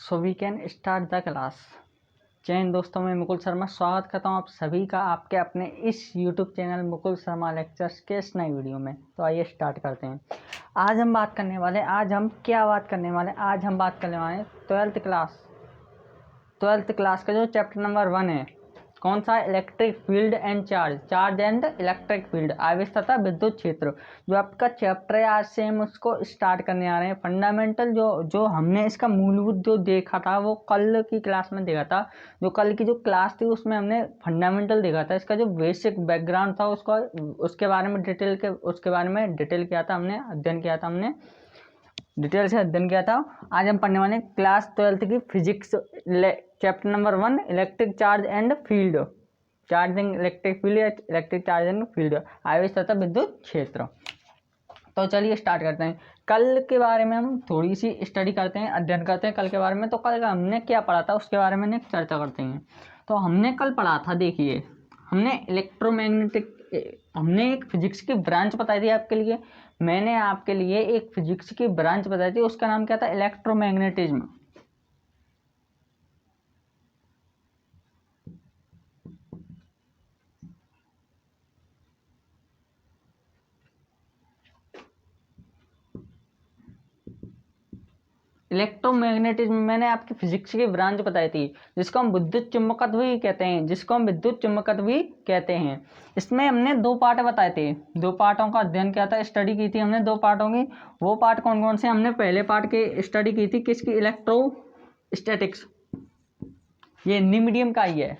So we can start the class. जय हिंद दोस्तों, मैं मुकुल शर्मा स्वागत करता हूं आप सभी का आपके अपने इस YouTube channel Mukul Sharma lectures के इस नई वीडियो में। तो आइए स्टार्ट करते हैं। आज हम बात करने वाले आज हम बात करने वाले 12th क्लास का जो चैप्टर नंबर 1 है, कौन सा? Electric field and charge and electric field, आवेश तथा विद्युत क्षेत्र। जो आपका चैप्टर है आज से हम उसको स्टार्ट करने आ रहे हैं। फंडामेंटल जो हमने इसका मूलभूत जो देखा था वो कल की क्लास में देखा था। जो कल की जो क्लास थी उसमें हमने फंडामेंटल देखा था, इसका जो बेसिक बैकग्राउंड था उसके बारे में डिटेल किया था, हमने अध्ययन किया था, डिटेल से अध्ययन किया था। आज हम पढ़ने वाले क्लास 12th की physics chapter number 1 electric charge and field, charging electric field या इलेक्ट्रिक चार्ज एंड फील्ड, आवेश तथा विद्युत क्षेत्र। तो चलिए स्टार्ट करते हैं। कल के बारे में हम थोड़ी सी स्टडी करते हैं, अध्ययन करते हैं कल के बारे में। तो कल का हमने क्या पढ़ा था उसके बारे में चर्चा करते हैं। तो हमने कल पढ़ा था, देखिए हमने एक फिजिक्स की ब्रांच बताई थी आपके लिए। मैंने आपके लिए एक फिजिक्स की ब्रांच बताई थी, उसका नाम क्या था? इलेक्ट्रोमैग्नेटिज्म। इलेक्ट्रोमैग्नेटिज्म मैंने आपकी फिजिक्स की ब्रांच बताई थी, जिसको हम विद्युत चुम्बकत्व भी कहते हैं। इसमें हमने 2 पार्ट बताए थे, 2 पार्टों का अध्ययन किया था, स्टडी की थी हमने 2 पार्टों की। वो पार्ट कौन कौन से? हमने पहले पार्ट की स्टडी की थी किसकी? इलेक्ट्रोस्टैटिक्स। ये हिंदी मीडियम का ही है।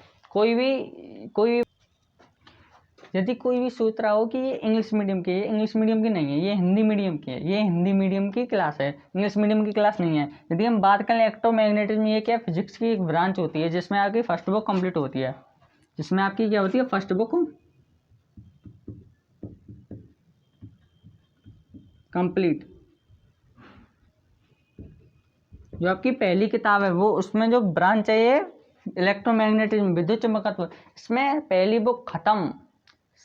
यदि कोई भी सोच रहा हो कि ये इंग्लिश मीडियम की है, इंग्लिश मीडियम की नहीं है, ये हिंदी मीडियम की है। ये हिंदी मीडियम की क्लास है, इंग्लिश मीडियम की क्लास नहीं है। यदि हम बात करें इलेक्ट्रोमैग्नेटिज्म, ये क्या? फिजिक्स की एक ब्रांच होती है जिसमें आपकी फर्स्ट बुक कंप्लीट होती है। जिसमें आपकी क्या होती है? First book complete. जो आपकी पहली किताब है वो, उसमें जो ब्रांच है ये इलेक्ट्रोमैग्नेटिज्म, विद्युत चुम्बकत्व, इसमें पहली बुक खत्म,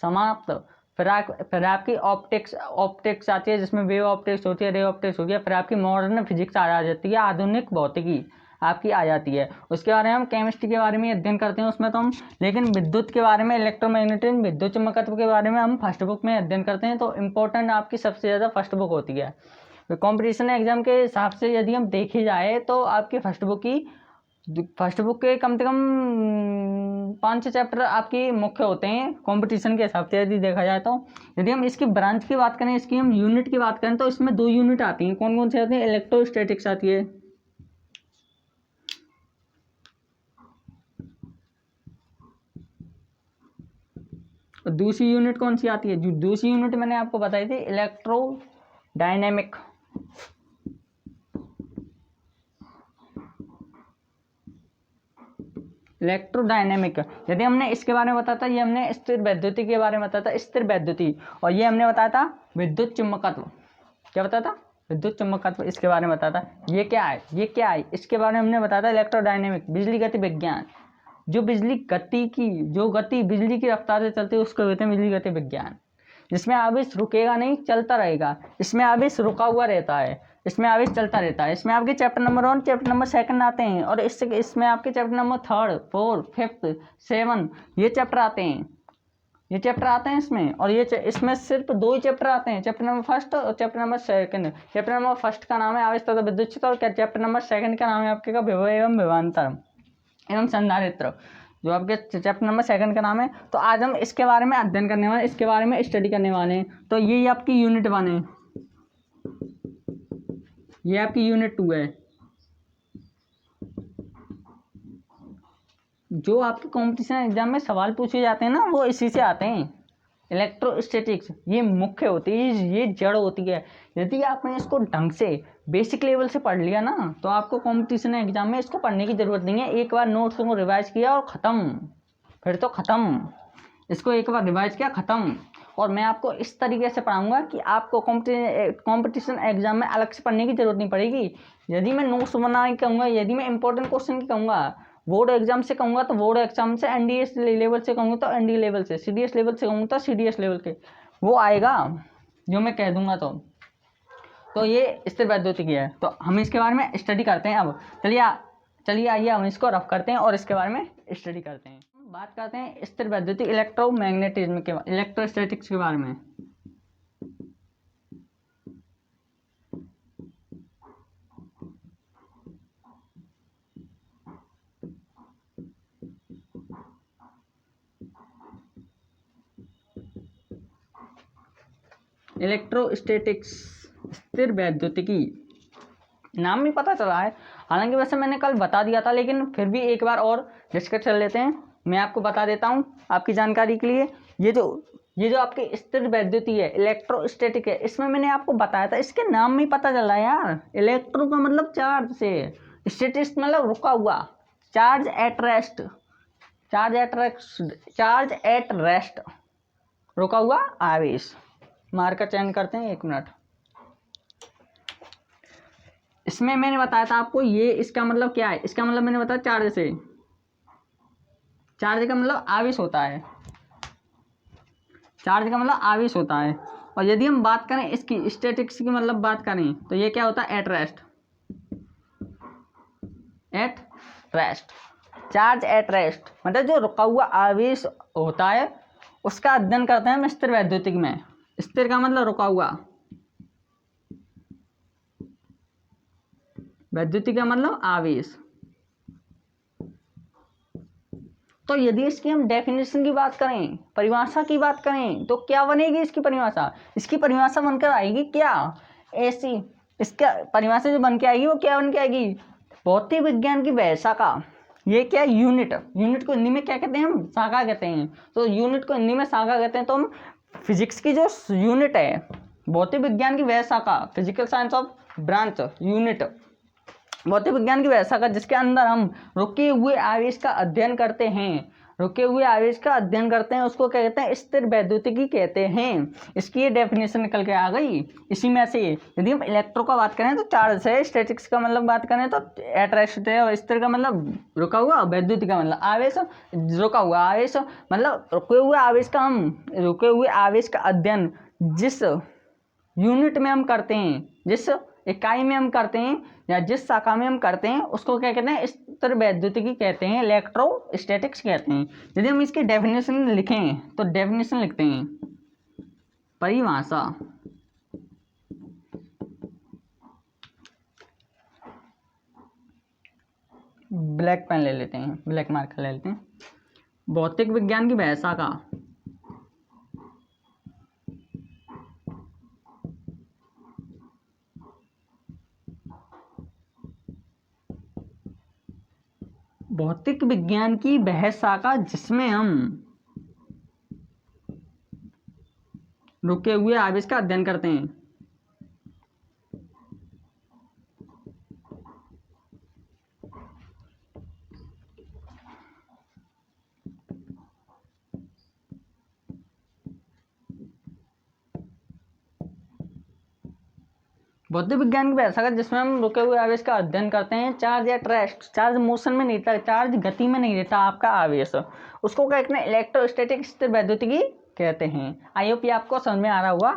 समाप्त। फिर आपकी ऑप्टिक्स आती है, जिसमें वेव ऑप्टिक्स होती है, रे ऑप्टिक्स होती है। फिर आपकी मॉडर्न फिजिक्स आ जाती है, आधुनिक भौतिकी आपकी आ जाती है। उसके बारे में हम केमिस्ट्री के बारे में अध्ययन करते हैं उसमें तो हम, लेकिन विद्युत के बारे में, इलेक्ट्रोमैग्नेटिज्म, विद्युत चुम्बकत्व के बारे में हम फर्स्ट बुक में अध्ययन करते हैं। तो इम्पोर्टेंट आपकी सबसे ज़्यादा फर्स्ट बुक होती है। कॉम्पिटिशन एग्जाम के हिसाब से यदि हम देखे जाए तो आपकी फर्स्ट बुक के कम से कम 5-6 चैप्टर आपकी मुख्य होते हैं कंपटीशन के हिसाब से यदि देखा जाए तो। यदि हम इसकी ब्रांच की बात करें, इसकी हम यूनिट की बात करें, तो इसमें 2 यूनिट आती हैं। कौन कौन सी आती हैं? इलेक्ट्रोस्टैटिक्स आती है, और दूसरी यूनिट कौन सी आती है? जो दूसरी यूनिट मैंने आपको बताई थी, इलेक्ट्रोडायनेमिक। यदि हमने इसके बारे में बताया था, ये हमने स्थिर वैद्युति के बारे में बताया था, स्थिर वैद्युति। और ये हमने बताया था विद्युत चुम्बकत्व। क्या बताया था? विद्युत चुम्बकत्व, इसके बारे में बताया था। ये क्या है? इसके बारे में हमने बताया था इलेक्ट्रोडायनेमिक, बिजली गति विज्ञान। जो बिजली की रफ्तार से चलती है उसको कहते हैं बिजली गति विज्ञान। जिसमें आवेश रुकेगा नहीं, चलता रहेगा। इसमें आवेश रुका हुआ रहता है, इसमें आवेश चलता रहता है। इसमें आपके चैप्टर नंबर 1, चैप्टर नंबर 2 आते हैं, और इसमें आपके चैप्टर नंबर 3, 4, 5, 7 ये चैप्टर आते हैं। इसमें, और इसमें सिर्फ 2 ही चैप्टर आते हैं, चैप्टर नंबर 1 और चैप्टर नंबर 2। चैप्टर नंबर 1 का नाम है आवेश तथा विद्युत क्षेत्र, और चैप्टर नंबर 2 का नाम है आपके विभव एवं विभवांतर एवं संधारित्र, जो आपके चैप्टर नंबर 2 का नाम है। तो आज हम इसके बारे में अध्ययन करने वाले, इसके बारे में स्टडी करने वाले हैं। तो ये आपकी यूनिट 1 है, ये आपकी यूनिट 2 है। जो आपके कॉम्पिटिशन एग्जाम में सवाल पूछे जाते हैं ना, वो इसी से आते हैं। इलेक्ट्रोस्टैटिक्स ये मुख्य होती है, ये जड़ होती है। यदि आपने इसको ढंग से बेसिक लेवल से पढ़ लिया ना, तो आपको कॉम्पिटिशन एग्जाम में इसको पढ़ने की जरूरत नहीं है। एक बार नोट्स को रिवाइज किया और ख़त्म, फिर तो ख़त्म। इसको एक बार रिवाइज किया, ख़त्म। और मैं आपको इस तरीके से पढ़ाऊंगा कि आपको कॉम्पिटिशन एग्जाम में अलग से पढ़ने की जरूरत नहीं पड़ेगी। यदि मैं नोट्स बना के कहूँगा, यदि मैं इंपॉर्टेंट क्वेश्चन की कहूँगा, बोर्ड एग्जाम से कहूँगा तो बोर्ड एग्जाम से, एनडीए लेवल से कहूँगा तो एनडीए लेवल से, सीडीएस लेवल से कहूँगा तो सीडीएस लेवल के वो आएगा जो मैं कह दूंगा। तो ये स्थिर वैद्युतिकी है। तो हम इसके बारे में स्टडी करते हैं। अब चलिए चलिए आइए हम इसको रफ करते हैं और इसके बारे में स्टडी करते हैं। बात करते हैं स्थिर वैद्युतिक इलेक्ट्रोमैग्नेटिज्म के इलेक्ट्रोस्टैटिक्स के बारे में। इलेक्ट्रोस्टैटिक्स स्थिर वैद्युतिकी, नाम भी पता चला है, हालांकि वैसे मैंने कल बता दिया था, लेकिन फिर भी एक बार और डिस्कस कर लेते हैं। मैं आपको बता देता हूँ आपकी जानकारी के लिए। ये जो आपकी स्थिर वैद्युति है, इलेक्ट्रोस्टैटिक है, इसमें मैंने आपको बताया था, इसके नाम में ही पता चला यार। इलेक्ट्रो का मतलब चार्ज से, स्टैटिक्स मतलब रुका हुआ, charge at rest, charge at rest, रुका हुआ आवेश। मार्कर चयन करते हैं, 1 मिनट। इसमें मैंने बताया था आपको, ये इसका मतलब क्या है, इसका मतलब मैंने बताया चार्ज से, चार्ज का मतलब आवेश होता है, चार्ज का मतलब आवेश होता है। और यदि हम बात करें इसकी स्टैटिक्स की मतलब बात करें तो ये क्या होता है, at rest, at rest, charge at rest मतलब जो रुका हुआ आवेश होता है उसका अध्ययन करते हैं हम स्थिर वैद्युतिक में। स्थिर का मतलब रुका हुआ, वैद्युतिक का मतलब आवेश। तो यदि इसकी हम डेफिनेशन की बात करें, परिभाषा की बात करें, तो क्या बनेगी इसकी परिभाषा? इसकी परिभाषा बनकर आएगी क्या, ऐसी, इसका परिभाषा जो बन के आएगी वो क्या बन के आएगी, भौतिक विज्ञान की वैशाखा। ये क्या, यूनिट, यूनिट को हिंदी में क्या कहते हैं हम, शाखा कहते हैं। तो यूनिट को हिंदी में शाखा कहते हैं। तो हम फिजिक्स की जो यूनिट है, भौतिक विज्ञान की वैशाखा, physical science of branch unit, भौतिक विज्ञान की वैशाखा, जिसके अंदर हम रुके हुए आवेश का अध्ययन करते हैं, रुके हुए आवेश का अध्ययन करते हैं, उसको क्या कहते हैं, स्थिर वैद्युतिकी कहते हैं। इसकी ये डेफिनेशन निकल के आ गई। इसी में से यदि हम इलेक्ट्रो का बात करें तो चार्ज है, स्टैटिक्स का मतलब बात करें तो एट रेस्ट है, और स्थिर का मतलब रुका हुआ, वैद्युतिक का मतलब आवेश, रुका हुआ आवेश मतलब रुके हुए आवेश का, हम रुके हुए आवेश का अध्ययन जिस यूनिट में हम करते हैं, जिस इकाई में हम करते हैं, या जिस शाखा में हम करते हैं, उसको क्या कहते हैं, स्थिर वैद्युतिकी कहते हैं, इलेक्ट्रोस्टैटिक्स कहते हैं। यदि हम इसकी डेफिनेशन लिखें तो डेफिनेशन लिखते हैं, परिभाषा, ब्लैक पेन ले लेते हैं, ब्लैक मार्कर ले लेते हैं। भौतिक विज्ञान की वैशाखा, भौतिक विज्ञान की वह शाखा जिसमें हम रुके हुए आवेश का अध्ययन करते हैं। भौतिक विज्ञान की वैशाखा जिसमें हम रुके हुए आवेश का अध्ययन करते हैं, charge at rest, charge motion में नहीं रहता, चार्ज गति में नहीं रहता आपका आवेश, उसको क्या कहते हैं, इलेक्ट्रोस्टैटिक स्थिर वैद्युतिकी कहते हैं। आई होप ये आपको समझ में आ रहा हुआ।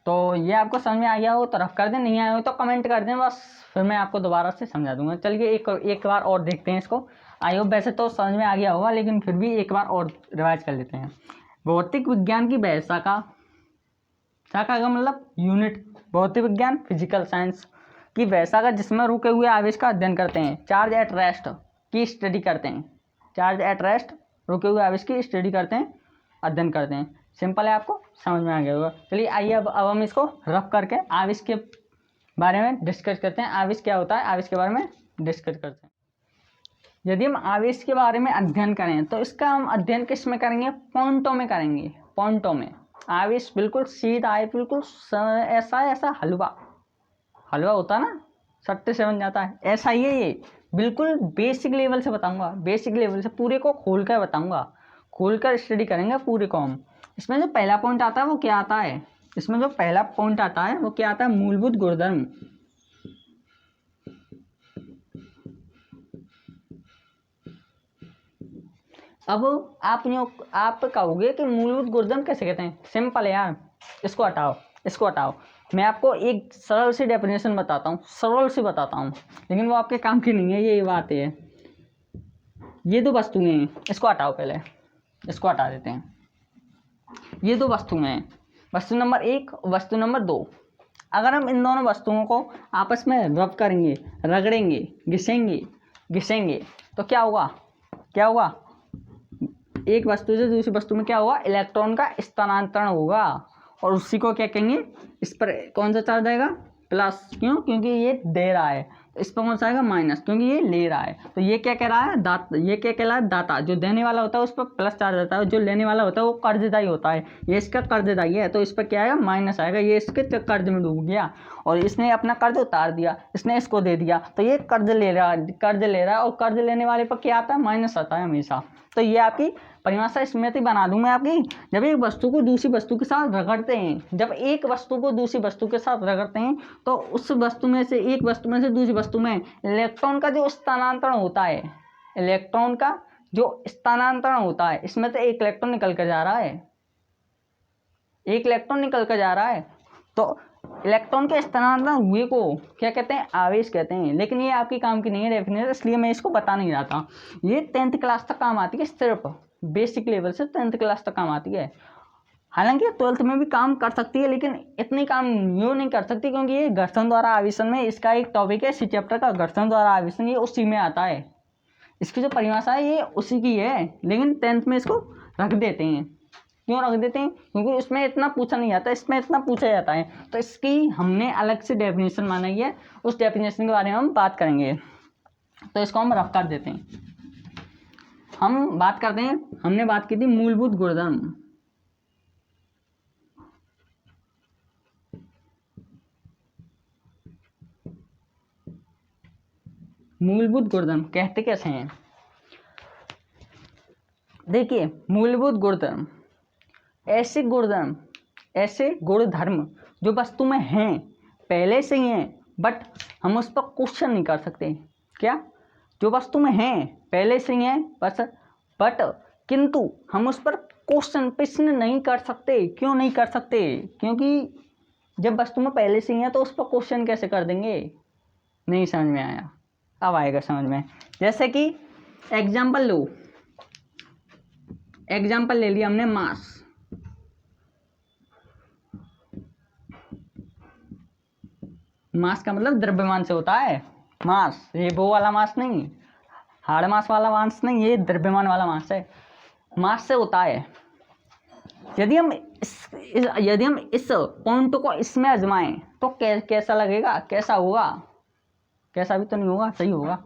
तो ये आपको समझ में आ गया हो तो रफ कर दें, नहीं आया हो तो कमेंट कर दें, बस फिर मैं आपको दोबारा से समझा दूंगा। चलिए एक बार और देखते हैं इसको। आई होप वैसे तो समझ में आ गया होगा, लेकिन फिर भी एक बार और रिवाइज कर लेते हैं। भौतिक विज्ञान की वैशाखा, शाखा का मतलब यूनिट, भौतिक विज्ञान फिजिकल साइंस की वैशाखा जिसमें रुके हुए आवेश का अध्ययन करते हैं, चार्ज एट रेस्ट की स्टडी करते हैं, चार्ज एट रेस्ट रुके हुए आवेश की स्टडी करते हैं, अध्ययन करते हैं। सिंपल है, आपको समझ में आ गया होगा। चलिए आइए अब हम इसको रफ करके आवेश के बारे में डिस्कस करते हैं। आवेश क्या होता है, आवेश के बारे में डिस्कस करते हैं। यदि हम आवेश के बारे में अध्ययन करें तो इसका हम अध्ययन किस में करेंगे, पॉइंटों में करेंगे, पॉइंटों में। आवेश बिल्कुल सीधा है, बिल्कुल ऐसा हलवा होता है ना, सट्टे से बन जाता है, ऐसा ही है ये। बिल्कुल बेसिक लेवल से बताऊंगा, बेसिक लेवल से पूरे को खोल कर बताऊंगा, खोल कर स्टडी करेंगे पूरे को हम। इसमें जो पहला पॉइंट आता है वो क्या आता है, इसमें जो पहला पॉइंट आता है वो क्या आता है, मूलभूत गुणधर्म। अब आप कहोगे कि मूलभूत गुणधर्म कैसे कहते हैं, सिंपल है यार, इसको हटाओ, मैं आपको एक सरल सी डेफिनेशन बताता हूँ, सरल सी बताता हूँ, लेकिन वो आपके काम की नहीं है, ये बात है। ये दो वस्तुएं हैं, इसको हटाओ, पहले इसको हटा देते हैं। ये दो वस्तुएं हैं, वस्तु नंबर 1 वस्तु नंबर 2। अगर हम इन दोनों वस्तुओं को आपस में रब करेंगे, रगड़ेंगे, घिसेंगे तो क्या होगा, क्या होगा, एक वस्तु से दूसरी वस्तु में क्या होगा, इलेक्ट्रॉन का स्थानांतरण होगा। और उसी को क्या कहेंगे, इस पर कौन सा चार्ज आएगा, प्लस। क्यों, क्योंकि ये दे रहा है, तो इस पर कौन सा आएगा, माइनस, क्योंकि ये ले रहा है। तो ये क्या कह रहा है, दाता, ये क्या कहला है, दाता। जो देने वाला होता है उस पर प्लस चार्ज आता है, जो लेने वाला होता है वो कर्जदायी होता है। ये इसका कर्जदायी है, तो इस पर क्या आएगा, माइनस आएगा। ये इसके कर्ज में डूब गया और इसने अपना कर्ज उतार दिया, इसने इसको दे दिया, तो ये कर्ज ले रहा है, और कर्ज लेने वाले पर क्या आता है, माइनस आता है हमेशा। तो ये आपकी परिभाषा स्मृति बना दूं मैं आपकी। जब एक वस्तु को दूसरी वस्तु के साथ रगड़ते हैं, जब एक वस्तु को दूसरी वस्तु के साथ रगड़ते हैं, तो उस वस्तु में से, एक वस्तु में से दूसरी वस्तु में इलेक्ट्रॉन का जो स्थानांतरण होता है, इलेक्ट्रॉन का जो स्थानांतरण होता है, इसमें से एक इलेक्ट्रॉन निकल कर जा रहा है, एक इलेक्ट्रॉन निकल कर जा रहा है। तो इलेक्ट्रॉन के स्थानांतरण हुए को क्या कहते हैं, आवेश कहते हैं। लेकिन ये आपकी काम की नहीं है डेफिनेशन, इसलिए मैं इसको बता नहीं रहा था। ये 10th क्लास तक काम आती है, सिर्फ बेसिक लेवल से 10th क्लास तक काम आती है। हालांकि 12th में भी काम कर सकती है, लेकिन इतनी काम यूँ नहीं कर सकती, क्योंकि ये घर्षण द्वारा आवेशन में इसका एक टॉपिक है, इसी चैप्टर का, घर्षण द्वारा आवेशन, ये उसी में आता है। इसकी जो परिभाषा है ये उसी की है, लेकिन 10th में इसको रख देते हैं। क्यों रख देते हैं, क्योंकि उसमें इतना पूछा नहीं जाता, इसमें इतना पूछा जाता है। तो इसकी हमने अलग से डेफिनेशन बनाई है, उस डेफिनेशन के बारे में हम बात करेंगे। तो इसको हम रफ कर देते हैं। हम बात करते हैं, हमने बात की थी मूलभूत गुणधर्म। मूलभूत गुणधर्म कहते कैसे हैं, देखिए मूलभूत गुणधर्म ऐसे गुणधर्म, ऐसे गुणधर्म जो वस्तु में हैं, पहले से ही हैं, बट हम उस पर क्वेश्चन नहीं कर सकते। क्या, जो वस्तु में हैं पहले से ही हैं बस, बट किंतु हम उस पर प्रश्न नहीं कर सकते। क्यों नहीं कर सकते, क्योंकि जब वस्तु में पहले से ही है तो उस पर क्वेश्चन कैसे कर देंगे। नहीं समझ में आया, अब आएगा समझ में। जैसे कि एग्जाम्पल लो, एग्जाम्पल ले लिया हमने मास। मास का मतलब द्रव्यमान से होता है मास, ये वो वाला मास नहीं, हार्ड मास वाला मास नहीं, ये द्रव्यमान वाला मास है, मास से होता है। यदि हम इस पॉइंट को इसमें आजमाएं तो कैसा लगेगा, कैसा होगा, कैसा भी तो नहीं होगा, सही होगा।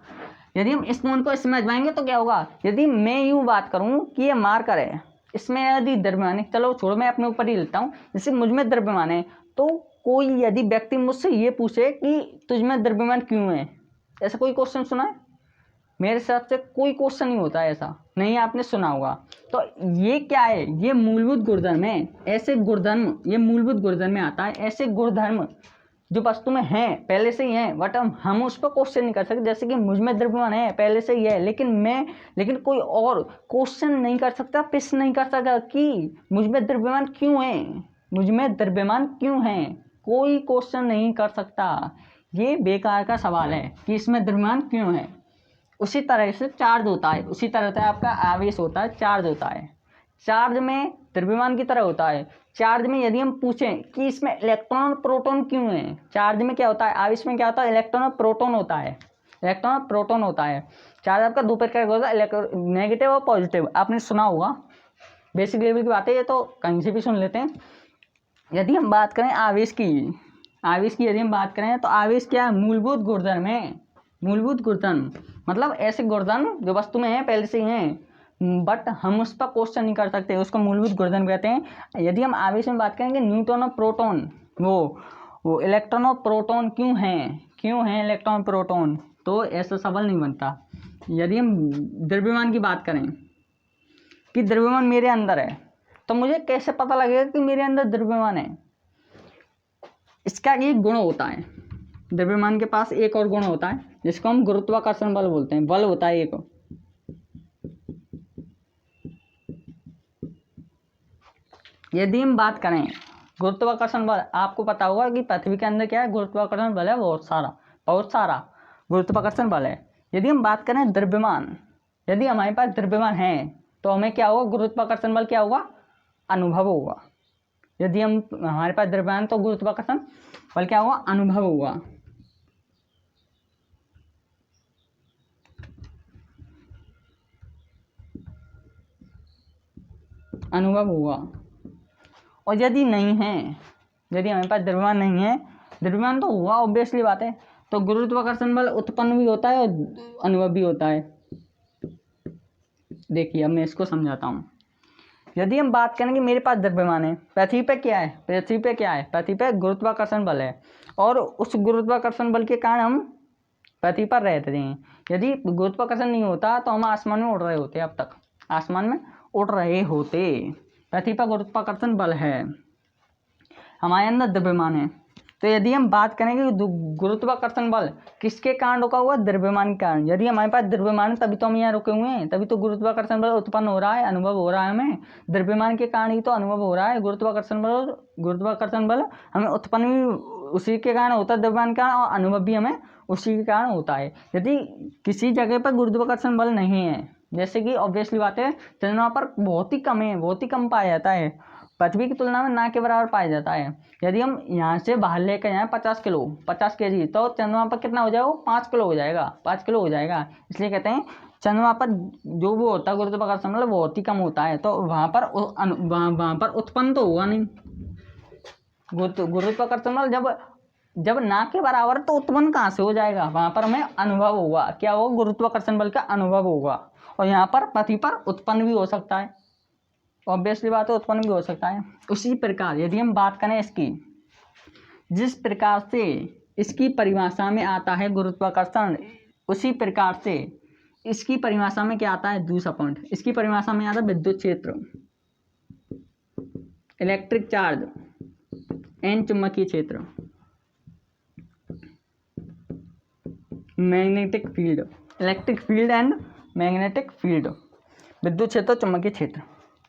यदि हम इस पॉइंट को इसमें आजमाएंगे तो क्या होगा, यदि मैं यूँ बात करूँ कि ये मार्कर है, इसमें यदि द्रव्यमान है, चलो छोड़ो मैं अपने ऊपर ही लेता हूँ, जैसे मुझ में द्रव्यमान है, तो कोई यदि व्यक्ति मुझसे ये पूछे कि तुझ में द्रव्यमान क्यों है, ऐसा कोई क्वेश्चन सुना है? मेरे हिसाब से कोई क्वेश्चन नहीं होता है, ऐसा नहीं आपने सुना होगा। तो ये क्या है, ये मूलभूत गुणधर्म है। ऐसे गुणधर्म, ये मूलभूत गुणधर्म में आता है, ऐसे गुणधर्म जो वस्तु में हैं, पहले से ही हैं, बट हम उस पर क्वेश्चन नहीं कर सकते। जैसे कि मुझ में द्रव्यमान है, पहले से ही है, लेकिन कोई और क्वेश्चन नहीं कर सकता, प्रश्न नहीं कर सकता कि मुझ में द्रव्यमान क्यों है, मुझ में द्रव्यमान क्यों है, कोई क्वेश्चन नहीं कर सकता। ये बेकार का सवाल है कि इसमें द्रव्यमान क्यों है। उसी तरह से चार्ज होता है, उसी तरह से आपका आवेश होता है, चार्ज होता है। चार्ज में द्रव्यमान की तरह होता है। चार्ज में यदि हम पूछें कि इसमें इलेक्ट्रॉन प्रोटॉन क्यों है, चार्ज में क्या होता है, आवेश में क्या होता है, इलेक्ट्रॉन और प्रोटॉन होता है, इलेक्ट्रॉन और प्रोटॉन होता है। चार्ज आपका दो प्रकार का होता है, नेगेटिव और पॉजिटिव, आपने सुना होगा, बेसिक लेवल की बातें, ये तो कहीं से भी सुन लेते हैं। यदि हम बात करें आवेश की यदि हम बात करें तो आवेश क्या है, मूलभूत गुणधर्म है। मूलभूत गुणधर्म मतलब ऐसे गुणधर्म जो वस्तु में है, पहले से ही हैं, बट हम उस पर क्वेश्चन नहीं कर सकते, उसको मूलभूत गुणधर्म कहते हैं। यदि हम आवेश में बात करेंगे, न्यूट्रॉन और प्रोटॉन, वो इलेक्ट्रॉन और प्रोटॉन क्यों हैं इलेक्ट्रॉन प्रोटॉन, तो ऐसा सवाल नहीं बनता। यदि हम द्रव्यमान की बात करें कि द्रव्यमान मेरे अंदर है, तो मुझे कैसे पता लगेगा कि मेरे अंदर द्रव्यमान है। इसका एक गुण होता है, द्रव्यमान के पास एक और गुण होता है जिसको हम गुरुत्वाकर्षण बल बोलते हैं। बल होता है एक, यदि हम बात करें गुरुत्वाकर्षण बल, आपको पता होगा कि पृथ्वी के अंदर क्या है, गुरुत्वाकर्षण बल है, बहुत सारा गुरुत्वाकर्षण बल है। यदि हम बात करें द्रव्यमान, यदि हमारे पास द्रव्यमान है तो हमें क्या होगा, गुरुत्वाकर्षण बल क्या होगा, अनुभव होगा। यदि हम हमारे पास द्रव्यमान तो गुरुत्वाकर्षण बल क्या होगा, अनुभव होगा। अनुभव होगा। और यदि नहीं है, यदि हमारे पास द्रव्यमान नहीं है, द्रव्यमान तो हुआ ऑब्वियसली बात है, तो गुरुत्वाकर्षण बल उत्पन्न भी होता है और अनुभव भी होता है। देखिए अब मैं इसको समझाता हूँ। यदि हम बात करेंगे मेरे पास द्रव्यमान है, पृथ्वी पे क्या है, पृथ्वी पे क्या है, पृथ्वी पे गुरुत्वाकर्षण बल है, और उस गुरुत्वाकर्षण बल के कारण हम पृथ्वी पर रहते हैं। यदि गुरुत्वाकर्षण नहीं होता तो हम आसमान में उड़ रहे होते, अब तक आसमान में उड़ रहे होते। पृथ्वी पर गुरुत्वाकर्षण बल है, हमारे अंदर द्रव्यमान है। तो यदि हम बात करेंगे गुरुत्वाकर्षण बल किसके कारण रुका हुआ, द्रव्यमान के कारण। यदि हमारे पास द्रव्यमान है तभी तो हम यहाँ रुके हुए हैं, तभी तो गुरुत्वाकर्षण बल उत्पन्न हो रहा है, अनुभव हो रहा है हमें। द्रव्यमान के कारण ही तो अनुभव हो रहा है। गुरुत्वाकर्षण बल हमें उत्पन्न भी उसी के कारण होता है, द्रव्यमान के कारण, और अनुभव भी हमें उसी के कारण होता है। यदि किसी जगह पर गुरुत्वाकर्षण बल नहीं है, जैसे कि ऑब्वियसली बात है चंद्रमा पर बहुत ही कम है, बहुत ही कम पाया जाता है, पृथ्वी की तुलना में ना के बराबर पाया जाता है। यदि हम यहाँ से बाहर लेकर जाएँ 50 kg, तो चंद्रमा पर कितना हो जाएगा, 5 किलो हो जाएगा, 5 किलो हो जाएगा। इसलिए कहते हैं चंद्रमा पर जो वो होता है गुरुत्वाकर्षण बल बहुत ही कम होता है, तो वहाँ पर उत्पन्न तो हुआ नहीं। गुरुत्वाकर्षण बल जब ना के बराबर तो उत्पन्न कहाँ से हो जाएगा, वहाँ पर हमें अनुभव होगा। क्या होगा, गुरुत्वाकर्षण बल का अनुभव होगा। और यहाँ पर पृथ्वी पर उत्पन्न भी हो सकता है, ऑब्वियसली बात है उत्पन्न भी हो सकता है। उसी प्रकार यदि हम बात करें इसकी, जिस प्रकार से इसकी परिभाषा में आता है गुरुत्वाकर्षण, उसी प्रकार से इसकी परिभाषा में क्या आता है, दूसरा पॉइंट, इसकी परिभाषा में आता है विद्युत क्षेत्र, इलेक्ट्रिक चार्ज एंड चुंबकीय क्षेत्र, magnetic field, electric field and magnetic field, विद्युत क्षेत्र, चुंबकीय क्षेत्र।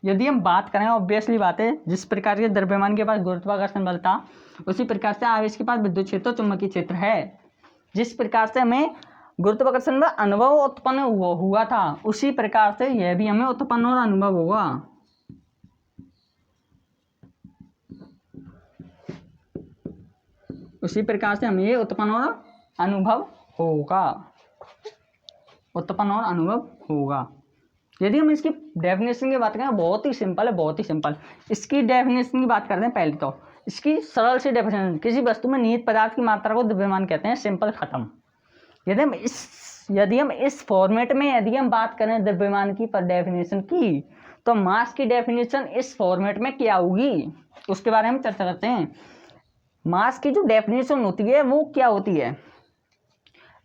यदि हम बात करें ऑब्वियसली बात है, जिस प्रकार के द्रव्यमान के पास गुरुत्वाकर्षण बल था उसी प्रकार से आवेश के पास विद्युत क्षेत्र, चुंबकीय क्षेत्र है। जिस प्रकार से हमें गुरुत्वाकर्षण बल अनुभव उत्पन्न हुआ था, उसी प्रकार से यह भी हमें उत्पन्न और अनुभव होगा। उसी प्रकार से हमें ये उत्पन्न और अनुभव होगा, उत्पन्न और अनुभव होगा। यदि हम इसकी डेफिनेशन की बात करें, बहुत ही सिंपल है, बहुत ही सिंपल। इसकी डेफिनेशन की बात करते हैं। पहले तो इसकी सरल सी डेफिनेशन, किसी वस्तु में निहित पदार्थ की मात्रा को द्रव्यमान कहते हैं, सिंपल खत्म। यदि हम इस फॉर्मेट में यदि हम बात करें द्रव्यमान की डेफिनेशन की, तो मास की डेफिनेशन इस फॉर्मेट में क्या होगी उसके बारे में चर्चा करते हैं। मास की जो डेफिनेशन होती है वो क्या होती है,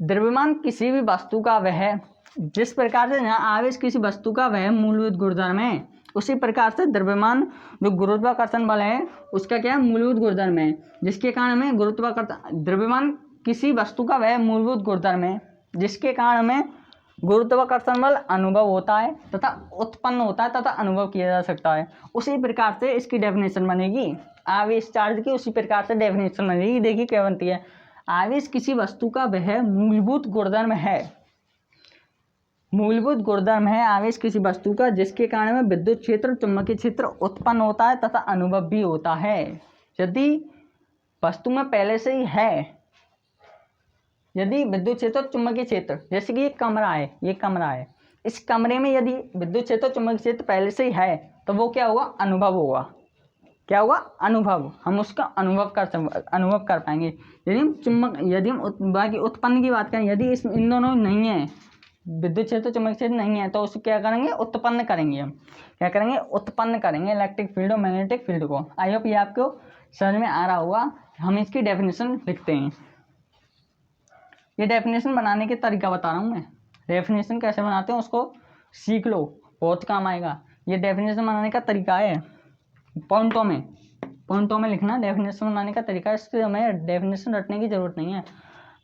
द्रव्यमान किसी भी वस्तु का वह, जिस प्रकार से यहाँ आवेश किसी वस्तु का वह मूलभूत गुणधर्म है, उसी प्रकार से द्रव्यमान जो गुरुत्वाकर्षण बल है उसका क्या है, मूलभूत गुणधर्म है, जिसके कारण हमें गुरुत्वाकर्षण, द्रव्यमान किसी वस्तु का वह मूलभूत गुणधर्म है जिसके कारण हमें गुरुत्वाकर्षण बल अनुभव होता है तथा उत्पन्न होता है तथा अनुभव किया जा सकता है। उसी प्रकार से इसकी डेफिनेशन बनेगी आवेश चार्ज की, उसी प्रकार से डेफिनेशन बनेगी। देखिए क्या बनती है, आवेश किसी वस्तु का वह मूलभूत गुणधर्म है, मूलभूत गुणधर्म है आवेश किसी वस्तु का, जिसके कारण में विद्युत क्षेत्र, चुंबकीय क्षेत्र उत्पन्न होता है तथा अनुभव भी होता है। यदि वस्तु में पहले से ही है, यदि विद्युत क्षेत्र, चुंबकीय क्षेत्र, जैसे कि ये कमरा है, इस कमरे में यदि विद्युत क्षेत्र, चुंबकीय क्षेत्र पहले से ही है तो वो क्या होगा, अनुभव होगा। क्या होगा, अनुभव, हम उसका अनुभव कर पाएंगे। यदि हम बाकी उत्पन्न की बात करें, यदि इन दोनों नहीं है, विद्युत क्षेत्र, चुंबकीय क्षेत्र नहीं है, तो उसको क्या करेंगे, उत्पन्न करेंगे। हम क्या करेंगे, उत्पन्न करेंगे इलेक्ट्रिक फील्ड और मैग्नेटिक फील्ड को। आई होप ये आपको समझ में आ रहा होगा। हम इसकी डेफिनेशन लिखते हैं। ये डेफिनेशन बनाने के तरीका बता रहा हूँ मैं, डेफिनेशन कैसे बनाते हैं उसको सीख लो, बहुत काम आएगा। ये डेफिनेशन बनाने का तरीका है, पॉइंटों में लिखना डेफिनेशन बनाने का तरीका है। इससे हमें डेफिनेशन रटने की जरूरत नहीं है,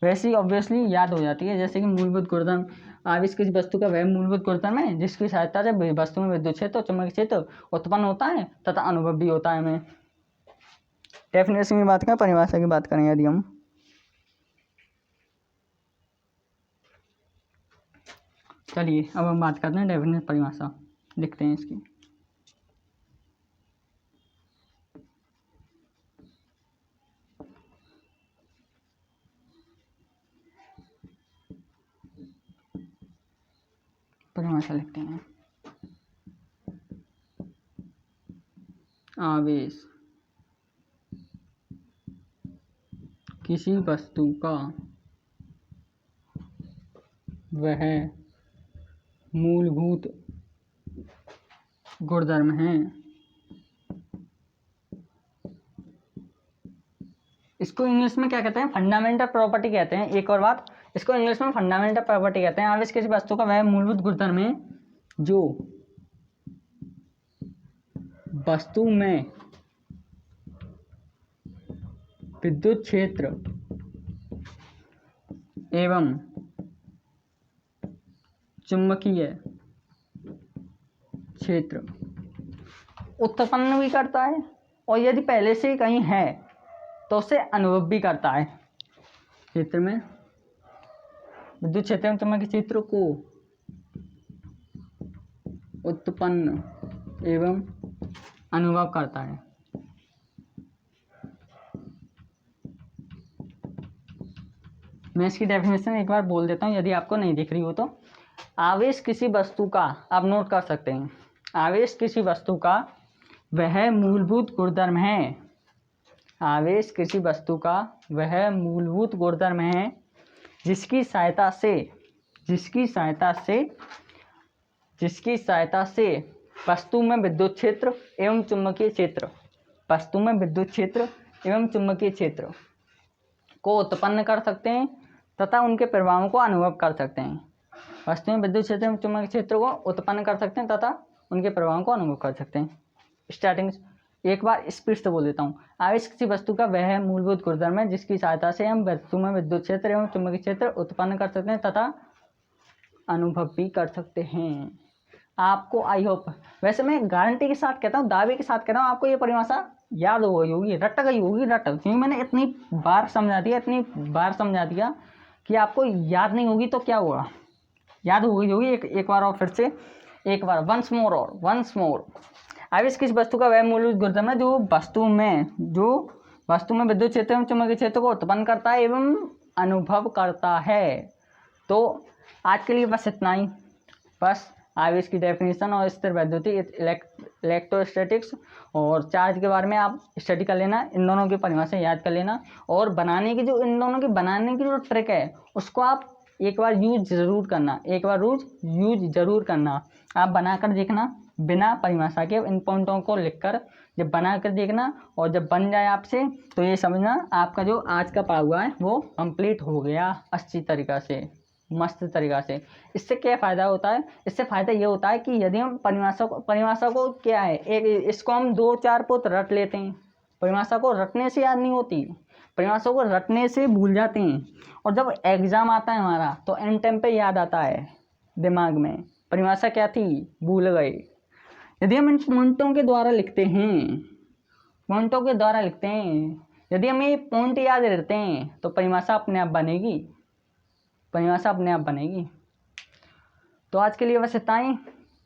वैसे ही ऑब्वियसली याद हो जाती है। जैसे कि मूलभूत गुणधर्म, आवेश किसी वस्तु का वह मूलभूत गुणधर्म है जिसकी सहायता से वस्तु में विद्युत क्षेत्र, चुंबकीय क्षेत्र उत्पन्न होता है तथा अनुभव भी होता है। हमें डेफिनेशन की बात करें, परिभाषा की बात करें, यदि हम चलिए अब हम बात करते हैं डेफिनेट परिभाषा, लिखते हैं इसकी। परिभाषा लिखते हैं, आवेश किसी वस्तु का वह मूलभूत गुणधर्म है, इसको इंग्लिश में क्या कहते हैं, फंडामेंटल प्रॉपर्टी कहते हैं। एक और बात, इसको इंग्लिश में फंडामेंटल प्रॉपर्टी कहते हैं। आवेश किसी वस्तु का वह मूलभूत गुणधर्म है जो वस्तु में विद्युत क्षेत्र एवं चुंबकीय क्षेत्र उत्पन्न भी करता है, और यदि पहले से ही कहीं है तो उसे अनुभव भी करता है। क्षेत्र में विद्युत क्षेत्र में चुंबकीय क्षेत्र को उत्पन्न एवं अनुभव करता है। मैं इसकी डेफिनेशन एक बार बोल देता हूँ यदि आपको नहीं दिख रही हो तो। आवेश किसी वस्तु का, आप नोट कर सकते हैं, आवेश किसी वस्तु का वह मूलभूत गुणधर्म है, आवेश किसी वस्तु का वह मूलभूत गुणधर्म है जिसकी सहायता से वस्तु में विद्युत क्षेत्र एवं चुंबकीय क्षेत्र, वस्तु में विद्युत क्षेत्र एवं चुंबकीय क्षेत्र को उत्पन्न कर सकते हैं तथा उनके प्रभावों को अनुभव कर सकते हैं। वस्तु में विद्युत क्षेत्र एवं चुंबकीय क्षेत्र को उत्पन्न कर सकते हैं तथा उनके प्रभावों को अनुभव कर सकते हैं। स्टार्टिंग एक बार स्पीड से बोल देता हूँ। आवेश किसी वस्तु का वह मूलभूत गुणधर्म है जिसकी सहायता से हम वस्तु में विद्युत क्षेत्र एवं चुंबकीय क्षेत्र उत्पन्न कर सकते हैं तथा अनुभव भी कर सकते हैं। आपको आई होप, वैसे मैं गारंटी के साथ कहता हूँ, दावे के साथ कहता हूँ, आपको ये परिभाषा याद हो गई होगी, रट गई होगी, क्योंकि मैंने इतनी बार समझा दिया कि आपको याद नहीं होगी तो क्या हुआ, याद हो गई होगी। एक बार और फिर से एक बार वंस मोर। आवेश किसी वस्तु का वह मूलभूत गुणधर्म है जो वस्तु में विद्युत क्षेत्र एवं चुंबकीय क्षेत्र को उत्पन्न करता है एवं अनुभव करता है। तो आज के लिए बस इतना ही, बस आवेश की डेफिनेशन और स्थिर वैद्युति, इलेक्ट्रोस्टैटिक्स और चार्ज के बारे में आप स्टडी कर लेना, इन दोनों की परिभाषा याद कर लेना, और इन दोनों की बनाने की जो ट्रिक है उसको आप एक बार यूज जरूर करना। आप बनाकर देखना बिना परिभाषा के, इन पॉइंटों को लिखकर जब बना कर देखना, और जब बन जाए आपसे तो ये समझना आपका जो आज का पढ़ा हुआ है वो कंप्लीट हो गया अच्छी तरीक़ा से, मस्त तरीक़ा से। इससे क्या फ़ायदा होता है, इससे फ़ायदा ये होता है कि यदि हम परिभाषा को क्या है, इसको हम 2-4 पुट रट लेते हैं, परिभाषा को रटने से याद नहीं होती, परिभाषा को रटने से भूल जाते हैं, और जब एग्ज़ाम आता है हमारा तो एंड टाइम पे याद आता है दिमाग में, परिभाषा क्या थी भूल गए। यदि हम इन पॉइंटों के द्वारा लिखते हैं, यदि हम ये पॉइंट याद रहते हैं तो परिभाषा अपने आप बनेगी। तो आज के लिए बस इतना ही।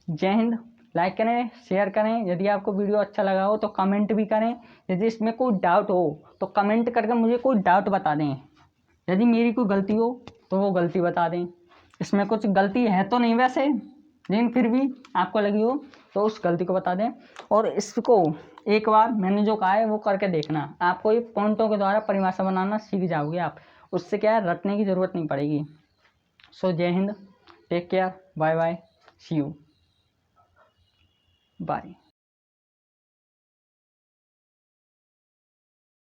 जय हिंद। लाइक करें, शेयर करें, यदि आपको वीडियो अच्छा लगा हो तो कमेंट भी करें। यदि इसमें कोई डाउट हो तो कमेंट करके मुझे कोई डाउट बता दें। यदि मेरी कोई गलती हो तो वो गलती बता दें। इसमें कुछ गलती है तो नहीं वैसे, लेकिन फिर भी आपको लगी हो तो उस गलती को बता दें। और इसको एक बार मैंने जो कहा है वो करके देखना, आपको ये पॉइंटों के द्वारा परिभाषा बनाना सीख जाओगे आप, उससे क्या है रटने की ज़रूरत नहीं पड़ेगी। सो जय हिंद, take care, bye bye, see you, bye.